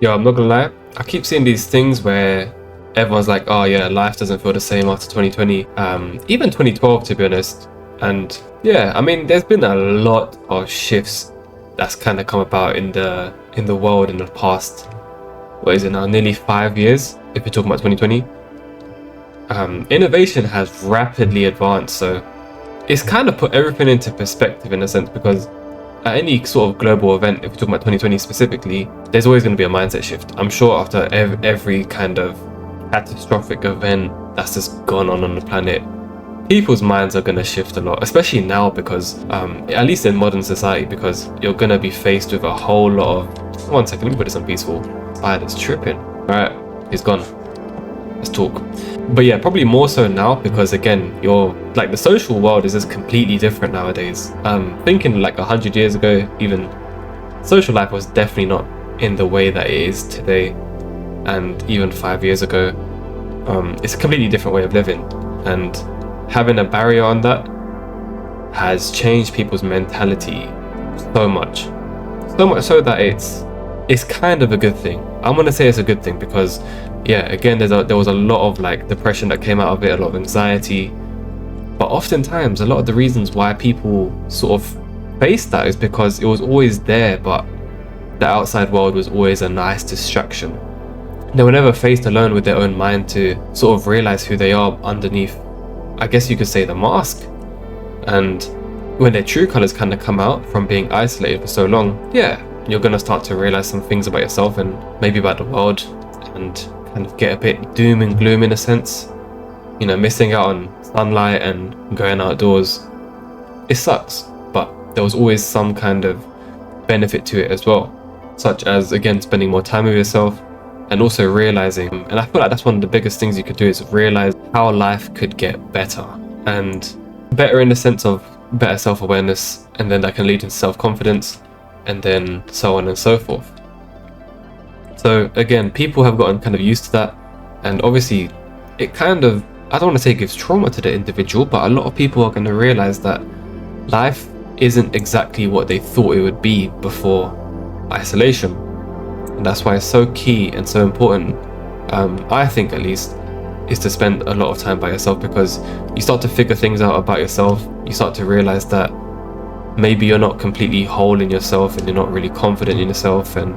Yo, I'm not gonna lie. I keep seeing these things where everyone's like, "Oh yeah, life doesn't feel the same after 2020." Even 2012, to be honest. And yeah, I mean, there's been a lot of shifts that's kind of come about in the world in the past. What is it now? Nearly 5 years. If you're talking about 2020, innovation has rapidly advanced. So it's kind of put everything into perspective in a sense because at any sort of global event, if we're talking about 2020 specifically, there's always going to be a mindset shift. I'm sure after every kind of catastrophic event that's just gone on the planet, people's minds are going to shift a lot, especially now because, at least in modern society, because you're going to be faced with a whole lot of... One second, let me put this on peaceful. Spider's tripping. Alright, he's gone. Let's talk. But yeah, probably more so now because again, you're like the social world is just completely different nowadays. Thinking like 100 years ago, even social life was definitely not in the way that it is today, and even 5 years ago, it's a completely different way of living, and having a barrier on that has changed people's mentality so much so that it's kind of a good thing. I'm gonna say it's a good thing because yeah, again, there was a lot of like depression that came out of it, a lot of anxiety, but oftentimes a lot of the reasons why people sort of faced that is because it was always there, but the outside world was always a nice distraction. They were never faced alone with their own mind to sort of realize who they are underneath, I guess you could say, the mask. And when their true colors kind of come out from being isolated for so long, yeah, you're gonna start to realize some things about yourself and maybe about the world, and kind of get a bit doom and gloom in a sense. You know, missing out on sunlight and going outdoors. It sucks, but there was always some kind of benefit to it as well, such as again spending more time with yourself and also realizing, and I feel like that's one of the biggest things you could do, is realize how life could get better, and better in the sense of better self-awareness, and then that can lead into self-confidence, and then so on and so forth. So again, people have gotten kind of used to that, and obviously it kind of, I don't want to say gives trauma to the individual, but a lot of people are going to realize that life isn't exactly what they thought it would be before isolation. And that's why it's so key and so important, I think at least, is to spend a lot of time by yourself, because you start to figure things out about yourself. You start to realize that maybe you're not completely whole in yourself and you're not really confident in yourself, and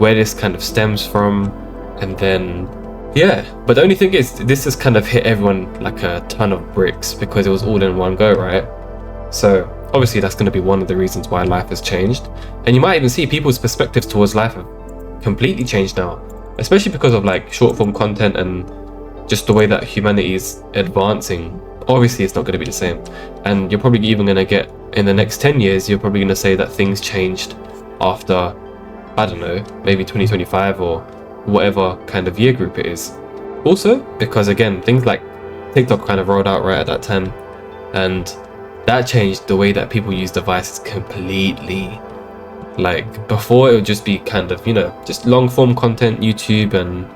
where this kind of stems from. And then yeah, but the only thing is, this has kind of hit everyone like a ton of bricks because it was all in one go, right? So obviously that's going to be one of the reasons why life has changed, and you might even see people's perspectives towards life have completely changed now, especially because of like short form content and just the way that humanity is advancing. Obviously it's not going to be the same, and you're probably even going to get, in the next 10 years, you're probably going to say that things changed after, I don't know, maybe 2025 or whatever kind of year group it is. Also because again, things like TikTok kind of rolled out right at that time, and that changed the way that people use devices completely. Like before it would just be kind of, you know, just long form content, YouTube and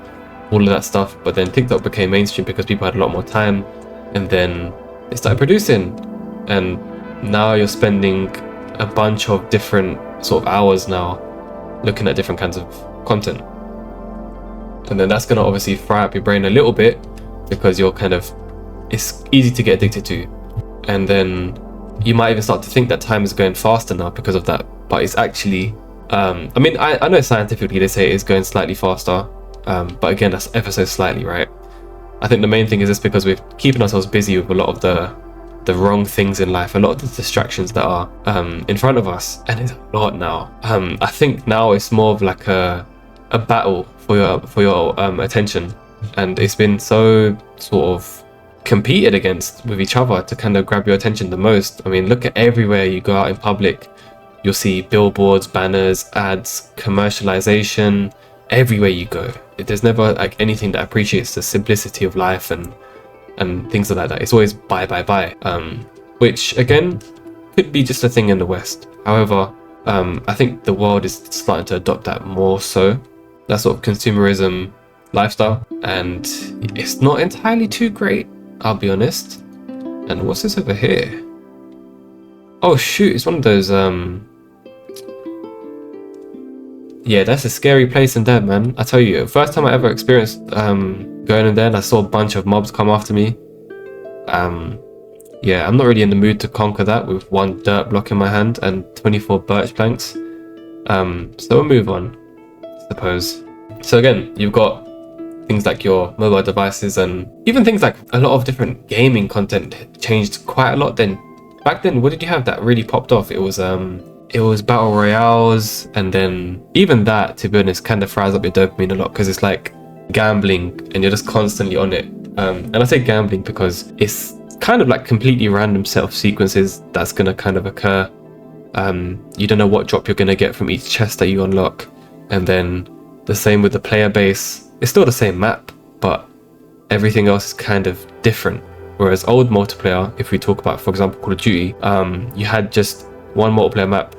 all of that stuff, but then TikTok became mainstream because people had a lot more time, and then they started producing, and now you're spending a bunch of different sort of hours now looking at different kinds of content, and then that's going to obviously fry up your brain a little bit because you're kind of, it's easy to get addicted to, and then you might even start to think that time is going faster now because of that, but it's actually I mean, I know scientifically they say it's going slightly faster, but again, that's ever so slightly, right? I think the main thing is just because we're keeping ourselves busy with a lot of the wrong things in life, a lot of the distractions that are in front of us, and it's a lot now. I think now it's more of like a battle for your attention, and it's been so sort of competed against with each other to kind of grab your attention the most. I mean, look at everywhere you go out in public, you'll see billboards, banners, ads, commercialization. Everywhere you go, there's never like anything that appreciates the simplicity of life and things like that. It's always buy, which again could be just a thing in the West. However, I think the world is starting to adopt that more so, that sort of consumerism lifestyle, and it's not entirely too great, I'll be honest. And what's this over here? Oh shoot, it's one of those Yeah, that's a scary place in there, man. I tell you, first time I ever experienced going in there and I saw a bunch of mobs come after me. Yeah, I'm not really in the mood to conquer that with one dirt block in my hand and 24 birch planks. So we'll move on, I suppose. So again, you've got things like your mobile devices, and even things like a lot of different gaming content changed quite a lot. Then back then, what did you have that really popped off? It was battle royales, and then even that, to be honest, kind of fries up your dopamine a lot because it's like gambling and you're just constantly on it. And I say gambling because it's kind of like completely random set of sequences that's gonna kind of occur. You don't know what drop you're gonna get from each chest that you unlock, and then the same with the player base. It's still the same map, but everything else is kind of different. Whereas old multiplayer, if we talk about, for example, Call of Duty, you had just one multiplayer map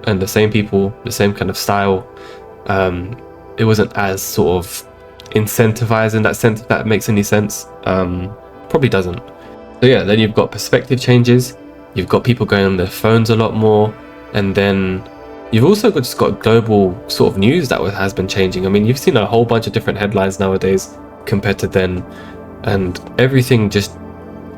and the same people, the same kind of style. It wasn't as sort of incentivized in that sense, if that makes any sense. Probably doesn't. So yeah, then you've got perspective changes. You've got people going on their phones a lot more, and then you've also just got global sort of news that has been changing. I mean, you've seen a whole bunch of different headlines nowadays compared to then, and everything just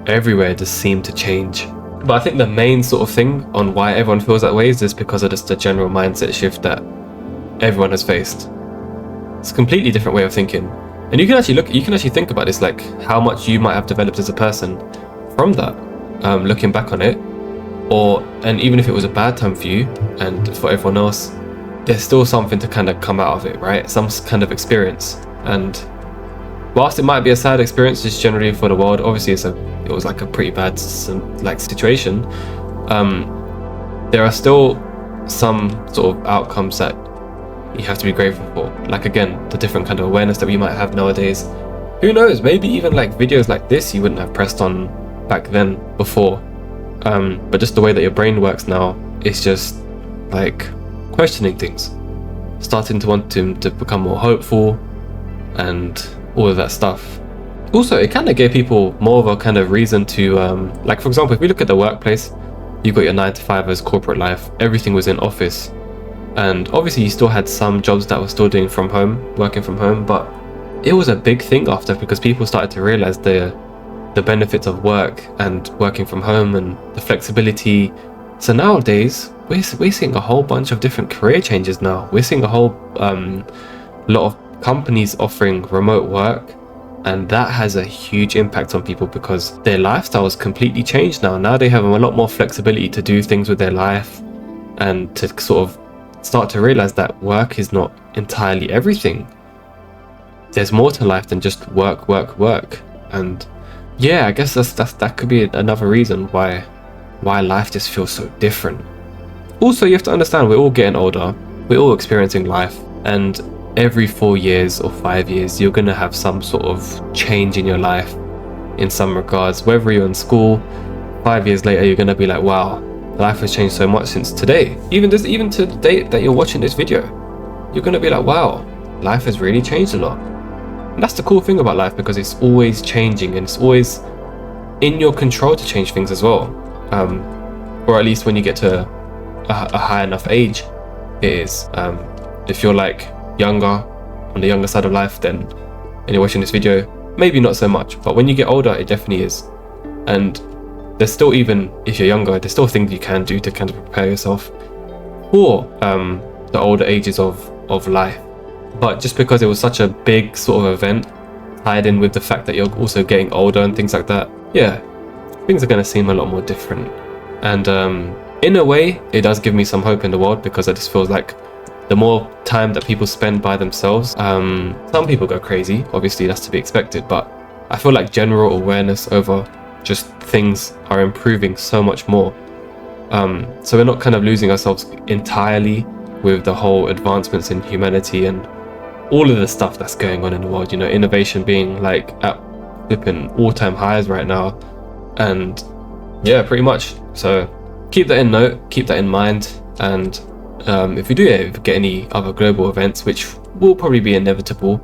everywhere just seemed to change. But I think the main sort of thing on why everyone feels that way is just because of just the general mindset shift that everyone has faced. It's a completely different way of thinking, and you can actually think about this, like how much you might have developed as a person from that, looking back on it. And even if it was a bad time for you and for everyone else, there's still something to kind of come out of it, right? Some kind of experience. And whilst it might be a sad experience just generally for the world, obviously it was like a pretty bad situation, there are still some sort of outcomes that you have to be grateful for. Like, again, the different kind of awareness that we might have nowadays. Who knows, maybe even like videos like this you wouldn't have pressed on back then before. But just the way that your brain works now, it's just like questioning things, starting to want to become more hopeful and all of that stuff. Also, it kind of gave people more of a kind of reason to, like for example, if we look at the workplace, you've got your 9-to-5 corporate life, everything was in office, and obviously you still had some jobs that were still doing from home, working from home, but it was a big thing after, because people started to realize the benefits of work and working from home and the flexibility. So nowadays we're seeing a whole bunch of different career changes now. We're seeing a whole lot of companies offering remote work, and that has a huge impact on people because their lifestyle has completely changed now they have a lot more flexibility to do things with their life and to sort of start to realize that work is not entirely everything. There's more to life than just work. And yeah, I guess that could be another reason why life just feels so different. Also, you have to understand, we're all getting older, we're all experiencing life, and every 4 years or 5 years you're gonna have some sort of change in your life in some regards. Whether you're in school, 5 years later you're gonna be like, wow, life has changed so much since today. Even to the date that you're watching this video, you're gonna be like, wow, life has really changed a lot. And that's the cool thing about life, because it's always changing and it's always in your control to change things as well. Or at least when you get to a high enough age, it is. If you're like younger, on the younger side of life, then and you're watching this video, maybe not so much, but when you get older, it definitely is. And there's still, even if you're younger, there's still things you can do to kind of prepare yourself for the older ages of life. But just because it was such a big sort of event tied in with the fact that you're also getting older and things like that, yeah, things are going to seem a lot more different. And in a way, it does give me some hope in the world, because it just feels like the more time that people spend by themselves, some people go crazy, obviously that's to be expected, but I feel like general awareness over just things are improving so much more. So we're not kind of losing ourselves entirely with the whole advancements in humanity and all of the stuff that's going on in the world, innovation being like at flipping all-time highs right now. And yeah, pretty much. So keep that in mind. And if we do get any other global events, which will probably be inevitable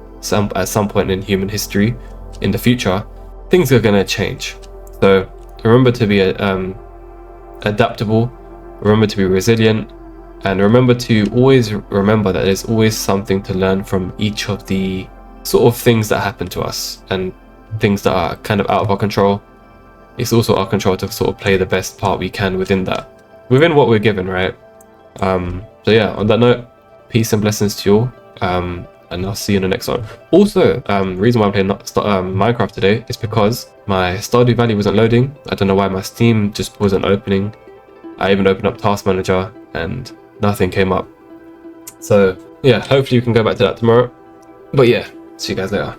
at some point in human history in the future, things are going to change. So remember to be adaptable, remember to be resilient, And remember to always remember that there's always something to learn from each of the sort of things that happen to us, and things that are kind of out of our control. It's also our control to sort of play the best part we can within within what we're given, right? So yeah, on that note, peace and blessings to you all, and I'll see you in the next one. Also, reason why I'm playing Minecraft today is because my Stardew Valley wasn't loading. I don't know why, my Steam just wasn't opening. I even opened up Task Manager and nothing came up. So yeah, hopefully you can go back to that tomorrow. But yeah, see you guys later.